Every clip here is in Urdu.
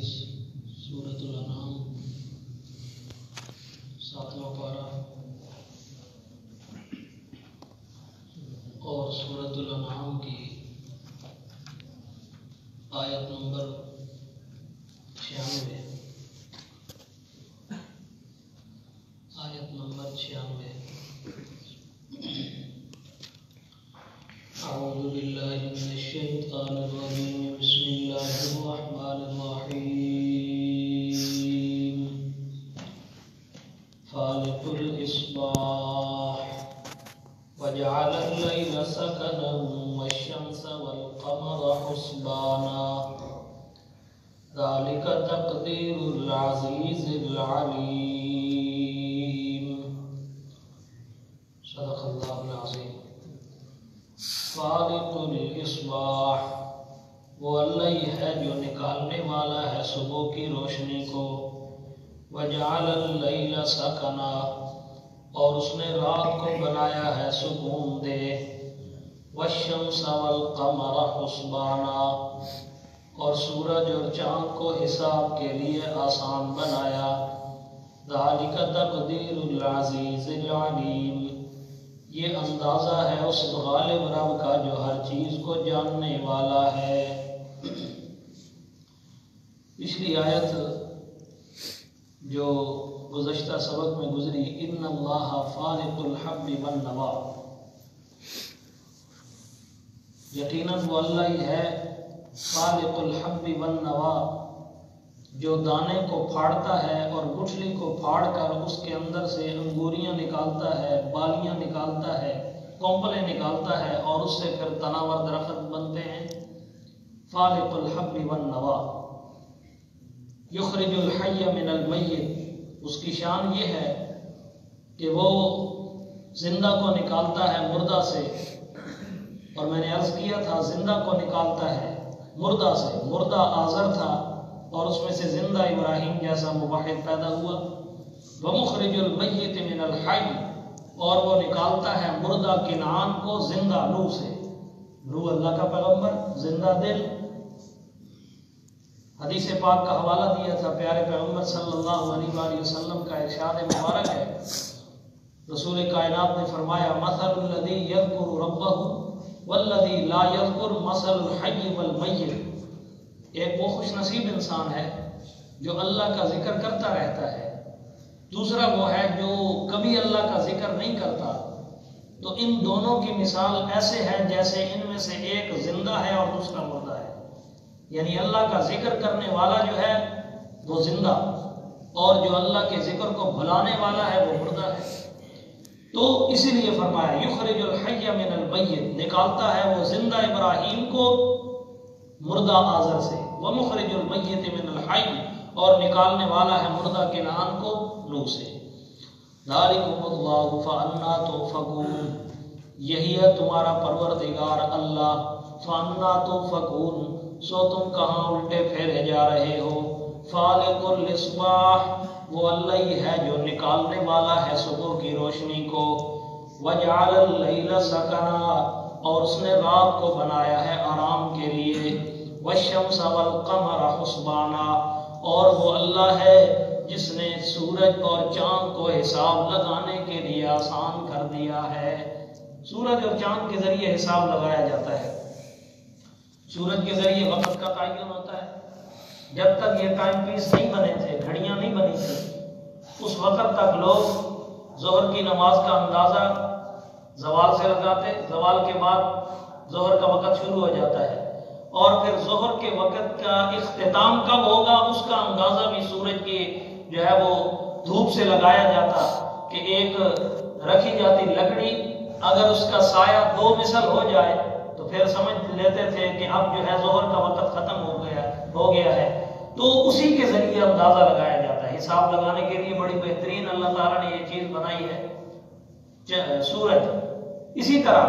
حدیث سورۃ الانعام 7واں پارہ اور سورۃ الانعام کی آیت نمبر 96 اعوذ باللہ من الشیطان الرجیم بسم اللہ الرحمن الرحیم فالق الاصباح وجعل الليل سكنا والشمس والقمر حسبانا ذلك تقدير العزيز العليم صدق اللہ العظیم۔ فالق الاصباح وہ اللہ ہے جو نکالنے والا ہے صبح کی روشنی کو، وجعل اللیل سکنا اور اس نے رات کو بنایا ہے سکون دہ، والشمس والقمر حسبانا اور سورج اور چاند کو حساب کے لیے آسان بنایا، ذالک تقدیر العزیز العلیم یہ اندازہ ہے اس غالب رب کا جو ہر چیز کو جاننے والا ہے۔ پچھلی آیت جو گزشتہ سبق میں گزری، ان اللہ فالق الحب والنوا، یقیناً وہ اللہ ہی ہے فالق الحب والنوا جو دانے کو پھاڑتا ہے اور گٹھلی کو پھاڑ کر اس کے اندر سے انگوریاں نکالتا ہے، بالیاں نکالتا ہے، کونپلیں نکالتا ہے اور اس سے پھر تناور درخت بنتے ہیں۔ فالق الحب والنوا یخرج الحی من المیت، اس کی شان یہ ہے کہ وہ زندہ کو نکالتا ہے مردہ سے، اور میں نے عرض کیا تھا زندہ کو نکالتا ہے مردہ سے، مردہ آزر تھا اور اس میں سے زندہ ابراہیم جیسا مباحث پیدا ہوا۔ وَمُخْرِجُ الْمَيِّتِ مِنَ الْحَيِّ اور وہ نکالتا ہے مردہ کنعان کو زندہ روح سے، روح اللہ کا پیغمبر، زندہ دل۔ حدیث پاک کا حوالہ دیا تھا، پیارے پیغمبر صلی اللہ علیہ وآلہ وسلم کا ارشاد مبارک ہے، رسول کائنات نے فرمایا مَثَلُ الَّذِي يَذْكُرُ رَبَّهُ وَالَّذِي لَا يَذْكُرُ مَثَلُ الْحَيِّ وَالْمَيِّتِ، ایک وہ خوش نصیب انسان ہے جو اللہ کا ذکر کرتا رہتا ہے، دوسرا وہ ہے جو کبھی اللہ کا ذکر نہیں کرتا۔ تو ان دونوں کی مثال ایسے ہے جیسے ان میں سے ایک زندہ ہے اور دوسرا مردہ ہے، یعنی اللہ کا ذکر کرنے والا جو ہے وہ زندہ، اور جو اللہ کے ذکر کو بھلانے والا ہے وہ مردہ ہے۔ تو اسی لیے فرمایا یخرج الحی من المیت، نکالتا ہے وہ زندہ ابراہیم کو مردہ آزر سے، ومخرج المیت من الحی اور نکالنے والا ہے مردہ کنعان کو روح سے۔ ذالکم اللہ فانا تؤفکون، یہی ہے تمہارا پروردگار اللہ، فانا تؤفکون سو تم کہاں الٹے پھیرے جا رہے ہو۔ فالق الاصباح وہ اللہ ہی ہے جو نکالنے والا ہے صبح کی روشنی کو، وجعل اللیل سکنا اور اس نے رات کو بنایا ہے آرام کے لیے، والشمس والقمر حسبانا اور وہ اللہ ہے جس نے سورج اور چاند کو حساب لگانے کے لیے آسان کر دیا ہے۔ سورج اور چاند کے ذریعے حساب لگایا جاتا ہے، سورج کے ذریعے وقت کا تعین ہوتا ہے۔ جب تک یہ ٹائم پیس نہیں بنے تھے، گھڑیاں نہیں بنی تھی، اس وقت تک لوگ ظہر کی نماز کا اندازہ زوال سے لگاتے، زوال کے بعد ظہر کا وقت شروع ہو جاتا ہے، اور پھر ظہر کے وقت کا اختتام کب ہوگا اس کا اندازہ بھی سورج کی جو ہے وہ دھوپ سے لگایا جاتا کہ ایک رکھی جاتی لکڑی اگر اس کا سایہ 2 مثل ہو جائے تو پھر سمجھ لیتے تھے کہ اب جو ہے ظہر کا وقت ختم ہو گیا ہے۔ تو اسی کے ذریعے اندازہ لگایا جاتا ہے، حساب لگانے کے لیے بڑی بہترین اللہ تعالیٰ نے یہ چیز بنائی ہے سورج۔ اسی طرح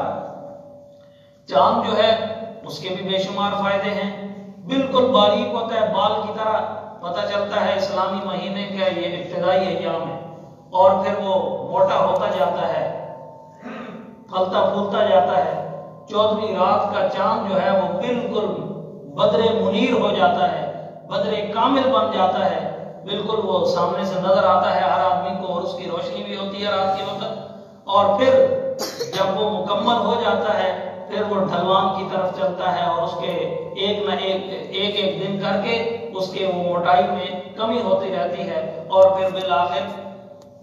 چاند جو ہے اس کے بھی بے شمار فائدے ہیں، بالکل باریک ہوتا ہے بال کی طرح، پتہ چلتا ہے اسلامی مہینے کا یہ ابتدائی ایام ہے، اور پھر وہ موٹا ہوتا جاتا ہے، پھلتا پھولتا جاتا ہے۔ 14ویں رات کا چاند جو ہے وہ بالکل بدر منیر ہو جاتا ہے، بدر کامل بن جاتا ہے، بالکل وہ سامنے سے نظر آتا ہے ہر آدمی کو، اور اس کی روشنی بھی ہوتی ہے رات کے وقت، اور پھر جب وہ مکمل ہو جاتا ہے پھر وہ ڈھلوان کی طرف چلتا ہے، اور اس کے ایک نہ ایک دن کر کے اس کے وہ موٹائی میں کمی ہوتی رہتی ہے، اور پھر بالآخر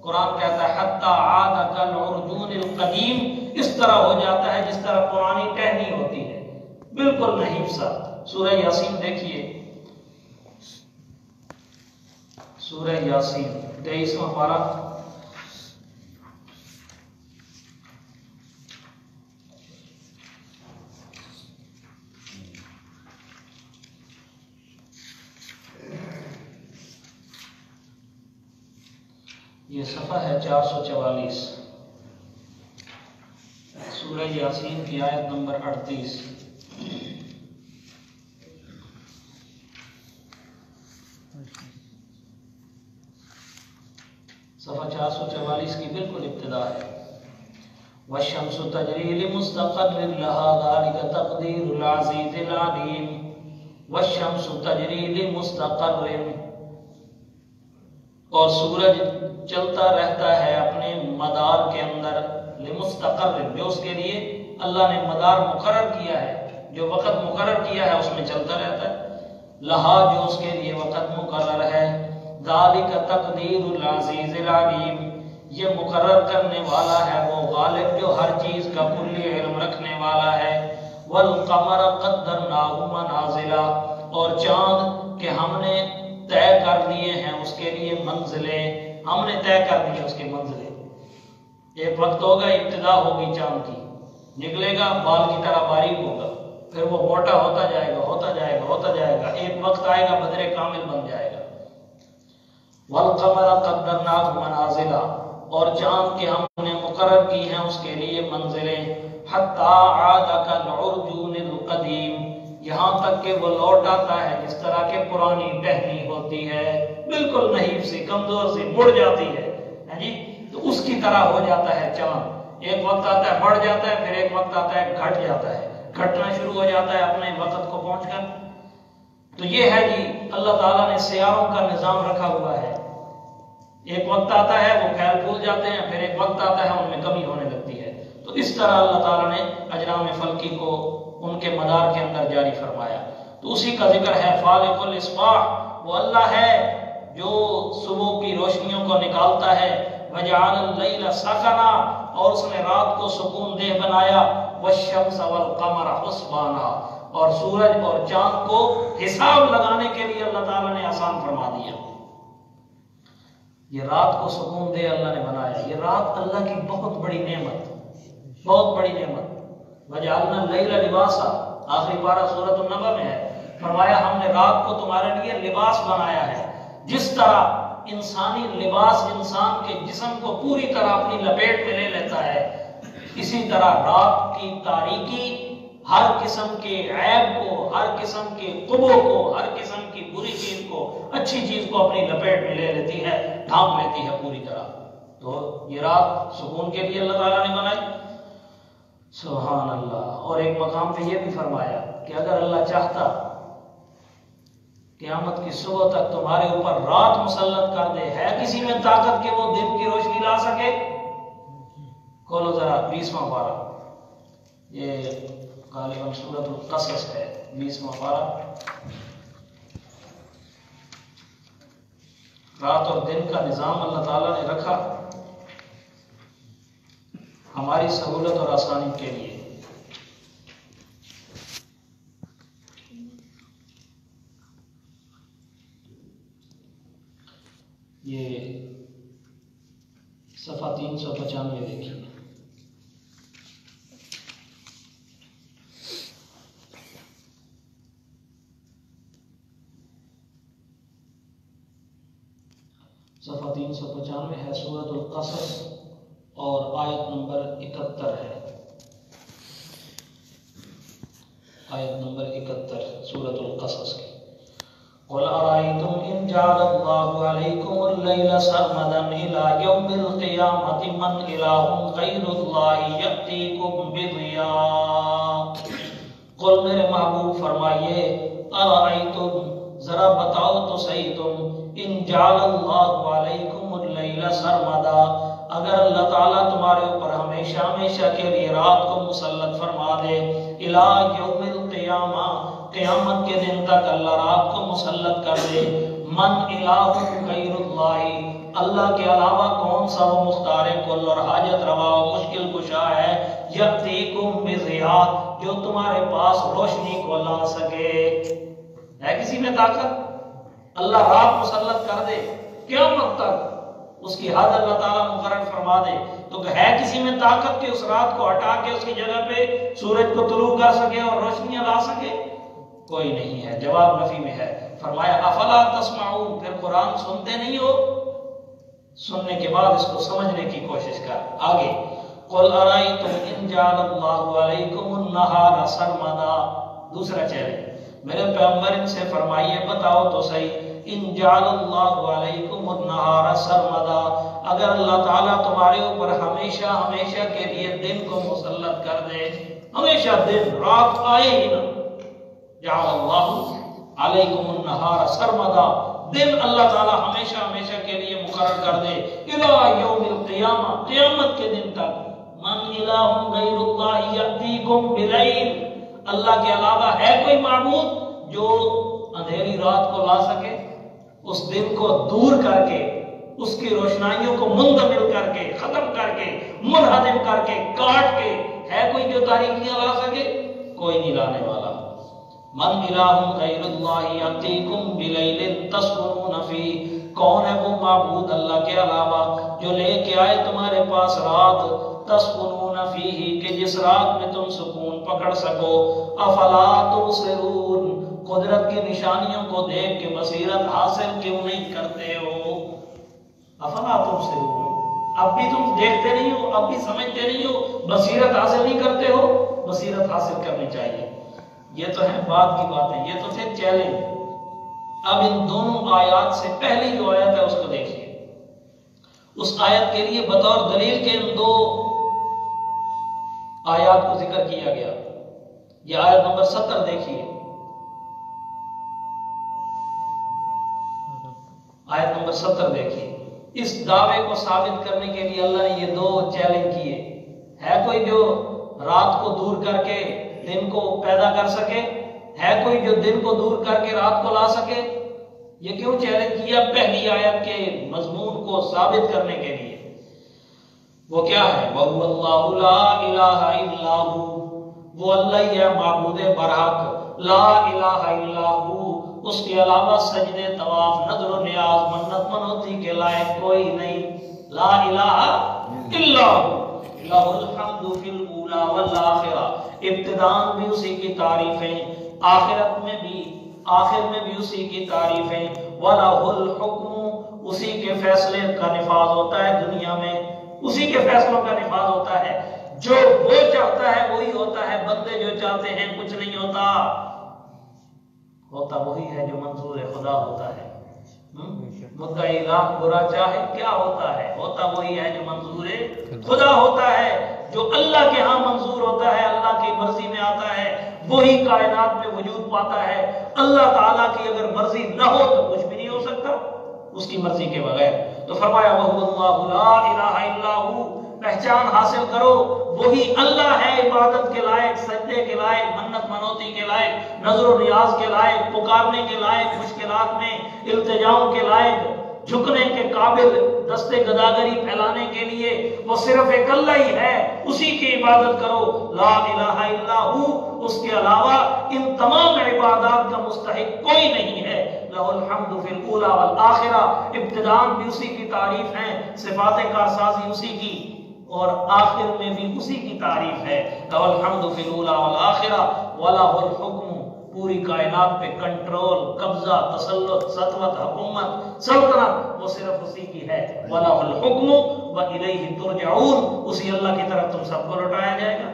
قرآن کہتا ہے حتی عاد کالعرجون القدیم، اس طرح ہو جاتا ہے جس طرح پرانی ٹہنی ہوتی ہے، بالکل نحیف سا۔ سورہ یاسین دیکھیے، سورہ یاسین 23واں پارہ، یہ صفحہ ہے 444، سورہ یاسین کی آیت نمبر 38۔ صفحہ 444 کی بالکل ابتدا ہے، والشمس تجری لمستقر لها ذلك تقدیر العزیز العلیم، والشمس تجری لمستقر، اور سورج چلتا رہتا ہے اپنے مدار کے اندر، لمستقر، جو اس کے لیے اللہ نے مدار مقرر کیا ہے، جو وقت مقرر کیا ہے اس میں چلتا رہتا ہے، لہا، جو اس کے لیے وقت مقرر ہے، ذالک تقدیر العزیز العلیم، یہ مقرر کرنے والا ہے وہ غالب جو ہر چیز کا کلی علم رکھنے والا ہے، والقمر قدرناہ منازلا، اور چاند کہ ہم نے طے کر دیے ہیں اس کے لیے منزلیں، ہم نے طے کر دی اس کی منزلیں، ایک وقت ہوگا ابتدا ہوگی چاند کی، نکلے گا بال کی طرح باریک ہوگا، پھر وہ موٹا ہوتا جائے گا ہوتا جائے گا ہوتا جائے گا، ایک وقت آئے گا بدر کامل بن جائے گا۔ والقمر قدرناہ منازلا، اور چاند کے ہم نے مقرر کی ہیں اس کے لیے منزلیں، حتی عاد کالعرجون القدیم، یہاں تک کہ وہ لوٹ آتا ہے جس طرح کے پرانی ٹہنی ہوتی ہے، بالکل نحیف سی کمزور سی مڑ جاتی ہے جی، تو اس کی طرح ہو جاتا ہے چاند، ایک وقت آتا ہے بڑھ جاتا ہے، پھر ایک وقت آتا ہے گھٹ جاتا ہے، گھٹنا شروع ہو جاتا ہے اپنے وقت کو پہنچ کر۔ تو یہ ہے جی اللہ تعالیٰ نے سیاروں کا نظام رکھا ہوا ہے، ایک وقت آتا ہے وہ پھیل پھول جاتے ہیں، پھر ایک وقت آتا ہے ان میں کمی ہونے لگتی ہے، تو اس طرح اللہ تعالیٰ نے اجرام فلکی کو ان کے مدار کے اندر جاری فرمایا۔ تو اسی کا ذکر ہے فالق الاصباح، وہ اللہ ہے جو صبح کی روشنیوں کو نکالتا ہے، وجعل اللیل سکنا، اور اس نے رات کو سکون دہ بنایا، والشمس والقمر حسبانا، اور سورج اور چاند کو حساب لگانے کے لیے اللہ تعالیٰ نے آسان فرما دیا۔ یہ رات کو سکون دہ اللہ نے بنایا، یہ رات اللہ کی بہت بڑی نعمت، بہت بڑی نعمت۔ وجعلنا اللیل لباسا، آخری پارہ سورۃ النبأ میں ہے، فرمایا ہم نے رات کو تمہارے لیے لباس بنایا ہے، جس طرح انسانی لباس انسان کے جسم کو پوری طرح اپنی لپیٹ میں لے لیتا ہے، اسی طرح رات کی تاریکی ہر قسم کے عیب کو، ہر قسم کے قبح کو، ہر قسم کی بری چیز کو، اچھی چیز کو اپنی لپیٹ میں لے لیتی ہے، ڈھانپ لیتی ہے پوری طرح۔ تو یہ رات سکون کے لیے اللہ تعالیٰ نے بنائی، سبحان اللہ۔ اور ایک مقام پہ یہ بھی فرمایا کہ اگر اللہ چاہتا قیامت کی صبح تک تمہارے اوپر رات مسلط کر دے، ہے کسی میں طاقت کہ وہ دن کی روشنی لا سکے؟ کھولو ذرا 20واں پارہ، یہ غالباً سورۃ القصص ہے، 20واں پارہ۔ رات اور دن کا نظام اللہ تعالیٰ نے رکھا ہماری سہولت اور آسانی کے لیے۔ یہ صفحہ 395 دیکھیے، صفحہ 395 ہے، سورۃ القصص اور آیت نمبر 71 ہے، آیت نمبر 71 سورۃ القصص کی۔ قُلْ أَرَأَيْتُمْ إِنْ جَعَلَ اللَّهُ عَلَيْكُمُ اللَّيْلَ سَرْمَدًا إِلَى يَوْمِ الْقِيَامَةِ مَنْ إِلَٰهٌ غَيْرُ اللَّهِ يَأْتِيكُمْ بِضِيَاءٍ۔ قل میرے محبوب فرمائیے، أَرَأَيْتُمْ، ذرا بتاؤ تو صحیح تم، ان جعل اللہ علیکم اللیل سرمدا، اگر اللہ تعالیٰ تمہارے اوپر ہمیشہ ہمیشہ کے لیے رات کو مسلط فرما دے، الہ یوم القیامہ، قیامت کے دن تک اللہ رات کو مسلط کر دے، من الہ غیر اللہ، اللہ کے علاوہ کون سا وہ مختار کل اور حاجت روا و مشکل کشا ہے، یأتیکم بضیاء، جو تمہارے پاس روشنی کو لا سکے؟ ہے کسی میں طاقت؟ اللہ رات مسلط کر دے قیامت تک، اس کی حد اللہ تعالیٰ مقرر فرما دے، تو ہے کسی میں طاقت کہ اس رات کو ہٹا کے اس کی جگہ پہ سورج کو طلوع کر سکے اور روشنیاں لا سکے؟ کوئی نہیں ہے، جواب نفی میں ہے۔ فرمایا افلا تسمعون، پھر قرآن سنتے نہیں ہو؟ سننے کے بعد اس کو سمجھنے کی کوشش کر۔ آگے قل ارائیتم ان جعل اللہ علیکم النہار سرمدا، دوسرا چیلنج، میرے پیغمبر ان سے فرمائیے بتاؤ تو صحیح، ان جعل اللہ علیکم النہار سرمدا، اگر اللہ تعالیٰ تمہارے اوپر ہمیشہ ہمیشہ کے لیے دن کو مسلط کر دے، ہمیشہ دن رات آئے ہی نہ، جعل اللہ علیکم النہار سرمدا، دن اللہ تعالیٰ ہمیشہ ہمیشہ کے لیے مقرر کر دے، الى یوم القیامہ، قیامت کے دن تک، من الہ غیر اللہ یأتیکم بلیل، اللہ کے علاوہ ہے کوئی معبود جو اندھیری رات کو لا سکے، اس دن کو دور کر کے، اس کی روشنائیوں کو منتقل کر کے، ختم کر کے، منہدم کر کے، کاٹ کے، ہے کوئی جو تاریکیاں لا سکے؟ کوئی نہیں لانے والا۔ من الہ غیر اللہ یأتیکم بلیل تسکنون فیہ، کون ہے وہ معبود اللہ کے علاوہ جو لے کے آئے تمہارے پاس رات، تسکنون فیہ، کہ جس رات میں تم سکون پکڑ سکو، افلا تبصرون، قدرت کی نشانیوں کو دیکھ کے بصیرت حاصل کیوں نہیں کرتے ہو؟ افلا تبصرون، اب بھی تم دیکھتے نہیں ہو، اب بھی سمجھتے نہیں ہو، بصیرت حاصل نہیں کرتے ہو؟ بصیرت حاصل کرنی چاہیے۔ یہ تو ہے بعد کی باتیں، یہ تو تھے چیلنج۔ اب ان دونوں آیات سے پہلی جو آیت ہے اس کو دیکھیے، اس آیت کے لیے بطور دلیل کے ان دو آیات کو ذکر کیا گیا۔ یہ آیت نمبر 70 دیکھیے، آیت نمبر 70 دیکھیے، اس دعوے کو ثابت کرنے کے لیے اللہ نے یہ دو چیلنج کیے۔ ہے کوئی جو رات کو دور کر کے دن کو پیدا کر سکے؟ ہے کوئی جو دن کو دور کر کے رات کو لا سکے؟ یہ کیوں چیلنج کیا؟ پہلی آیت کے مضمون کو ثابت کرنے کے لیے۔ وہ کیا ہے؟ وَهُوَ اللَّهُ لَا إِلَٰهَ إِلَّا هُوَ، وہ اللہ ہی ہے معبود برحق، لا الہ الا ہو، اس کے علاوہ سجدے طواف نظر و نیاز منت منوتی کے لائق کوئی نہیں، لا الہ الا ہو، لہ الحمد فی الاولی والآخرہ، ابتداء بھی اسی کی تعریفیں، آخرت میں بھی، آخر میں بھی اسی کی تعریفیں، وَلَهُ الْحُكْمُ، اسی کے فیصلے کا نفاذ ہوتا ہے دنیا میں، اسی کے فیصلوں کا نفاذ ہوتا ہے، جو وہ چاہتا ہے وہی ہوتا ہے، بندے جو چاہتے ہیں کچھ نہیں ہوتا، ہوتا وہی ہے جو منظور خدا ہوتا ہے۔ مدعی لاکھ برا چاہے کیا ہوتا ہے، ہوتا وہی ہے جو منظور خدا ہوتا ہے، جو اللہ کے ہاں منظور ہوتا ہے، اللہ کی مرضی میں آتا ہے، وہی کائنات میں وجود پاتا ہے۔ اللہ تعالیٰ کی اگر مرضی نہ ہو تو کچھ بھی نہیں ہو سکتا اس کی مرضی کے بغیر۔ تو فرمایا وَهُوَ اللَّهُ لَا إِلَٰهَ إِلَّا هُوَ، پہچان حاصل کرو وہی اللہ ہے، عبادت کے لائق، سجدے کے لائق، منت منوتی کے لائق، نظر و نیاز کے لائق، پکارنے کے لائق، مشکلات میں التجاؤں کے لائق، جھکنے کے قابل، دستے گداگری پھیلانے کے لیے وہ صرف ایک اللہ ہی ہے، اسی کی عبادت کرو، لا الہ الا ہو، اس کے علاوہ ان تمام عبادات کا مستحق کوئی نہیں ہے، لہ الحمد فی الاولی والآخرہ، ابتداء بھی اسی کی تعریف ہے، صفات کارسازی اسی کی، اور آخر میں بھی اسی کی تعریف ہے، لہ الحمد فی الاولی والآخرہ وَلَهُ الْحُكْمُ، پوری کائنات پہ کنٹرول، قبضہ، تسلط، سطوت، حکومت، سلطنت وہ صرف اسی کی ہے، وَلَهُ الْحُكْمُ وَإِلَيْهِ تُرْجَعُونَ، اسی اللہ کی طرف تم سب کو لوٹایا جائے گا۔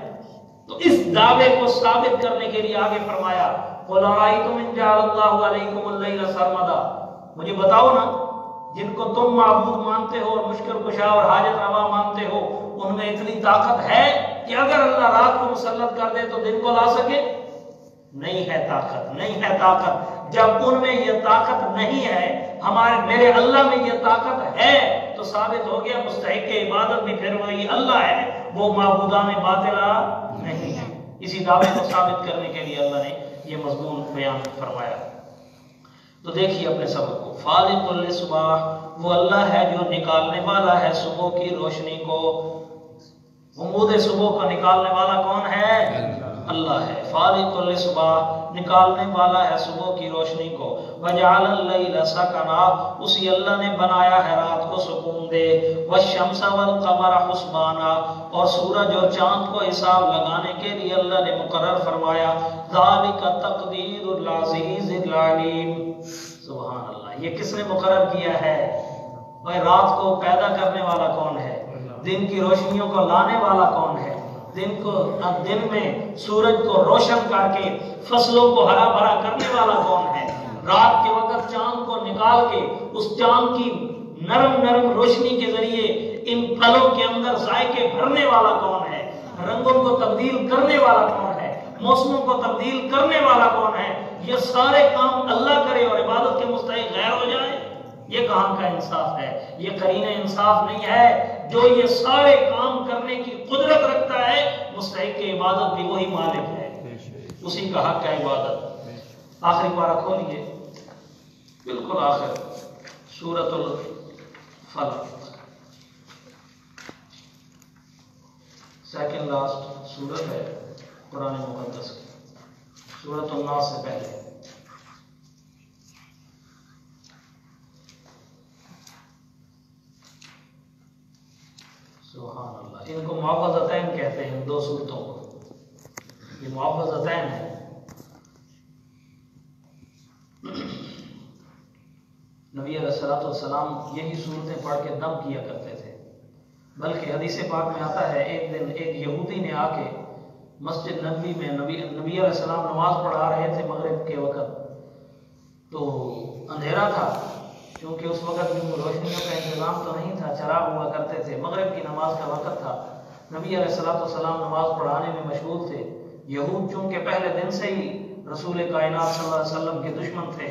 تو اس دعوے کو ثابت کرنے کے لیے آگے فرمایا قُلْ أَرَأَيْتُمْ إِنْ جَعَلَ اللَّهُ عَلَيْكُمُ اللَّيْلَ سَرْمَدًا، مجھے بتاؤ نا جن کو تم معبود مانتے ہو اور مشکل کشا اور حاجت روا مانتے ہو، ان میں اتنی طاقت ہے کہ اگر اللہ رات کو مسلط کر دے تو دن کو لا سکے؟ نہیں ہے طاقت، نہیں ہے طاقت، جب ان میں یہ طاقت نہیں ہے، میرے اللہ میں یہ طاقت ہے، تو ثابت ہو گیا مستحق عبادت بھی پھر وہی اللہ ہے، وہ معبودان باطلہ نہیں ہے۔ اسی دعوے کو ثابت کرنے کے لیے اللہ نے یہ مضمون بیان فرمایا۔ تو دیکھیے اپنے سبق کو، فالق الصباح، وہ اللہ ہے جو نکالنے والا ہے صبح کی روشنی کو۔ غموض صبح کو نکالنے والا کون ہے؟ اللہ ہے۔ فالق الصباح، نکالنے والا ہے صبح کی روشنی کو۔ وجعل اللیل سکنا، اسی اللہ نے بنایا ہے رات کو سکون دے۔ والشمس والقمر حسبانا، اور سورج اور چاند کو حساب لگانے کے لیے اللہ نے مقرر فرمایا۔ ذالک تقدیر العزیز العلیم، سبحان اللہ، یہ کس نے مقرر کیا ہے؟ بھائی رات کو پیدا کرنے والا کون ہے؟ دن کی روشنیوں کو لانے والا کون ہے؟ دن میں سورج کو روشن کر کے فصلوں کو ہرا بھرا کرنے والا کون ہے؟ رات کے وقت چاند کو نکال کے اس چاند کی نرم نرم روشنی کے ذریعے ان پھلوں کے اندر ذائقے بھرنے والا کون ہے؟ رنگوں کو تبدیل کرنے والا کون ہے؟ موسموں کو تبدیل کرنے والا کون ہے؟ یہ سارے کام اللہ کرے اور عبادت کے مستحق غیر ہو جائے، یہ کام کا انصاف ہے، یہ قرین انصاف نہیں ہے۔ جو یہ سارے کام کرنے کی قدرت رکھتا ہے، مستحق عبادت بھی وہی مالک ہے، اسی کا حق ہے عبادت۔ آخری پارہ کھولیے، بالکل آخر، سورۃ الفلق، سیکنڈ لاسٹ سورت ہے قرآن مقدس کی، سورۃ الناس سے پہلے۔ سبحان اللہ، ان کو معوذتین کہتے ہیں، دو صورتوں کو، یہ معوذتین ہیں۔ نبی علیہ السلام یہی صورتیں پڑھ کے دم کیا کرتے تھے، بلکہ حدیث پاک میں آتا ہے ایک دن ایک یہودی نے آ کے مسجد نبوی میں نبی علیہ السلام نماز پڑھا رہے تھے مغرب کے وقت، تو اندھیرا تھا، کیونکہ اس وقت بھی روشنیوں کا انتظام تو نہیں تھا، چراغ ہوا کرتے تھے، مغرب کی نماز کا وقت تھا، نبی علیہ السلام نماز پڑھانے میں مشغول تھے۔ یہود چونکہ پہلے دن سے ہی رسول کائنات صلی اللہ علیہ وسلم کے دشمن تھے،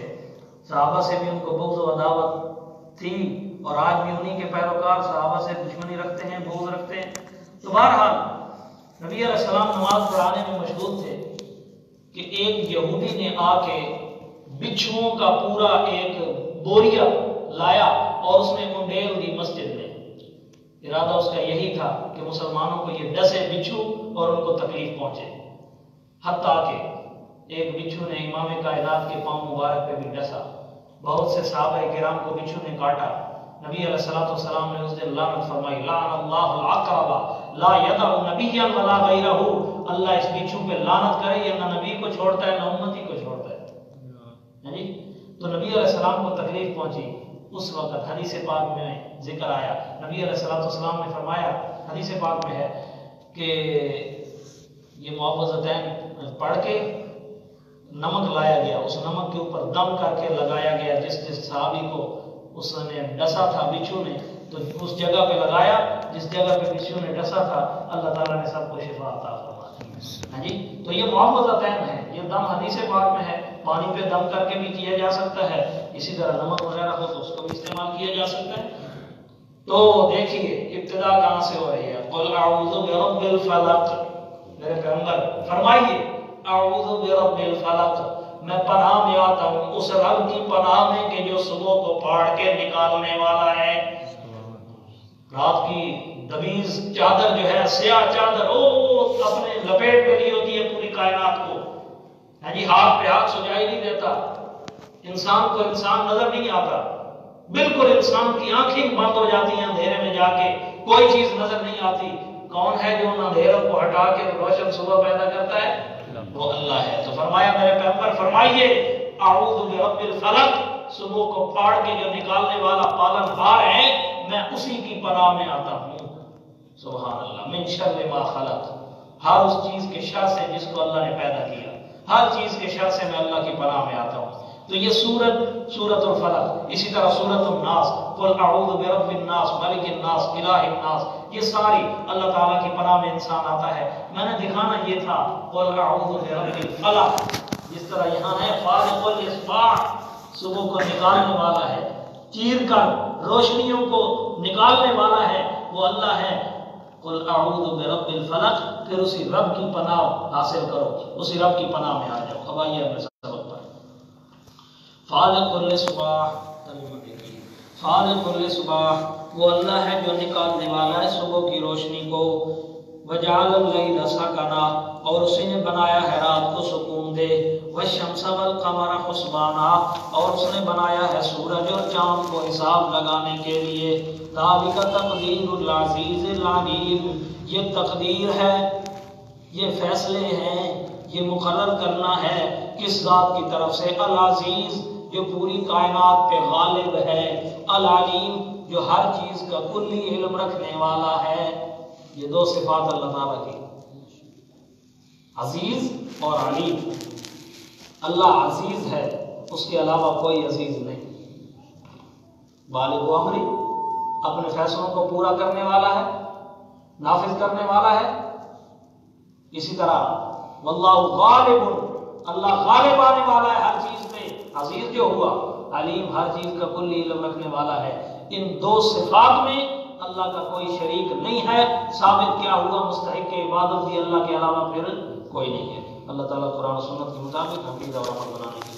صحابہ سے بھی ان کو بغض و عداوت تھی، اور آج بھی انہی کے پیروکار صحابہ سے دشمنی رکھتے ہیں، بغض رکھتے ہیں۔ تو بہرحال نبی علیہ السلام نماز پڑھانے میں مشغول تھے کہ ایک یہودی نے آ کے بچھوؤں کا پورا ایک بوریا لایا اور اس میں انڈیل دی مسجد میں۔ ارادہ اس کا یہی تھا کہ مسلمانوں کو یہ ڈسے بچھو اور ان کو تکلیف پہنچے، حتیٰ کہ ایک بچھو نے امام کائنات کے پاؤں مبارک پہ بھی ڈسا، بہت سے صحابہ کرام کو بچھو نے کاٹا۔ نبی علیہ السلام نے اس دن لعنت فرمائی، لعن اللہ العقرب لا یدع نبیا ولا غیرہ، اللہ اس بچھو پہ لعنت کرے، یہ نہ نبی کو چھوڑتا ہے نہ امتی کو چھوڑتا ہے۔ تو نبی علیہ السلام کو تکلیف پہنچی، اس وقت حدیث پاک میں ذکر آیا، نبی علیہ السلام نے فرمایا، حدیث پاک میں ہے کہ یہ معوذتین پڑھ کے نمک لایا گیا، اس نمک کے اوپر دم کر کے لگایا گیا، جس صحابی کو اس نے ڈسا تھا بچھو نے، تو اس جگہ پہ لگایا جس جگہ پہ بچھو نے ڈسا تھا، اللہ تعالیٰ نے سب کو شفا عطا فرمائی۔ تو یہ معوذتین ہے، یہ دم حدیث پاک میں ہے، پانی پہ دم کر کے بھی کیا جا سکتا ہے، اسی طرح نمک وغیرہ ہو تو اس کو بھی استعمال کیا جا سکتا ہے۔ تو دیکھیے ابتدا کہاں سے ہو رہی ہے، قل اعوذ برب الفلق، میرے پیغمبر فرمائیے اعوذ برب الفلق، میں پناہ میں آتا ہوں اس رب کی پناہ میں کہ جو صبح کو پھاڑ کے نکالنے والا ہے۔ رات کی دبیز چادر جو ہے، سیاہ چادر، اپنے لپیٹ میں لی ہوتی ہے پوری کائنات کو، ہاتھ پہ ہاتھ سجائی نہیں دیتا، انسان کو انسان نظر نہیں آتا، بالکل انسان کی آنکھیں بند ہو جاتی ہیں اندھیرے میں جا کے، کوئی چیز نظر نہیں آتی۔ کون ہے جو ان اندھیروں کو ہٹا کے روشن صبح پیدا کرتا ہے؟ وہ اللہ ہے۔ تو فرمایا میرے پیغمبر فرمائیے اعوذ برب الفلق، صبح کو پھاڑ کے جو نکالنے والا پالن ہار ہے، میں اسی کی پناہ میں آتا ہوں۔ سبحان اللہ، من شر ما خلق، ہر اس چیز کے شر سے جس کو اللہ نے پیدا کیا، ہر چیز کے شر سے میں اللہ کی پناہ میں آتا ہوں۔ تو یہ سورۃ الفلق، اسی طرح سورۃ الناس، قل اعوذ برب الناس ملک الناس الہ الناس، یہ ساری اللہ تعالیٰ کی پناہ میں انسان آتا ہے۔ میں نے دکھانا یہ تھا قل اعوذ برب الفلق، جس طرح یہاں ہے فالق الاصباح، صبح کو نکالنے والا ہے، چیر کر روشنیوں کو نکالنے والا ہے، وہ اللہ ہے۔ قل اعوذ برب الفلق، پھر اسی رب کی پناہ حاصل کرو، اسی رب کی پناہ میں آ جاؤ۔ اب آئیے اپنے سبق پر۔ فالق الاصباح، فالق الاصباح وہ اللہ ہے جو نکالنے والا ہے صبح کی روشنی کو۔ وجعل اللیل سکنا، اور اسی نے بنایا ہے رات کو سکون دے۔ والشمس والقمر حسبانا، اور اس نے بنایا ہے سورج اور چاند کو حساب لگانے کے لیے۔ ذالک تقدیر العزیز العلیم، یہ تقدیر ہے، یہ فیصلے ہیں، یہ مقرر کرنا ہے کس ذات کی طرف سے؟ العزیز، جو پوری کائنات پہ غالب ہے، العلیم، جو ہر چیز کا کلی علم رکھنے والا ہے۔ یہ دو صفات اللہ تعالیٰ کی، عزیز اور علیم۔ اللہ عزیز ہے، اس کے علاوہ کوئی عزیز نہیں۔ بالغ امری، اپنے فیصلوں کو پورا کرنے والا ہے، نافذ کرنے والا ہے۔ اسی طرح واللہ غالب، اللہ غالب آنے والا ہے ہر چیز پہ، عزیز جو ہوا، علیم ہر چیز کا کلی علم رکھنے والا ہے۔ ان دو صفات میں اللہ کا کوئی شریک نہیں ہے۔ ثابت کیا ہوا؟ مستحق عبادت بھی اللہ کے علاوہ پھر کوئی نہیں ہے۔ اللہ تعالیٰ قرآن و سنت کے مطابق عقیدہ اور عمل بنانے کی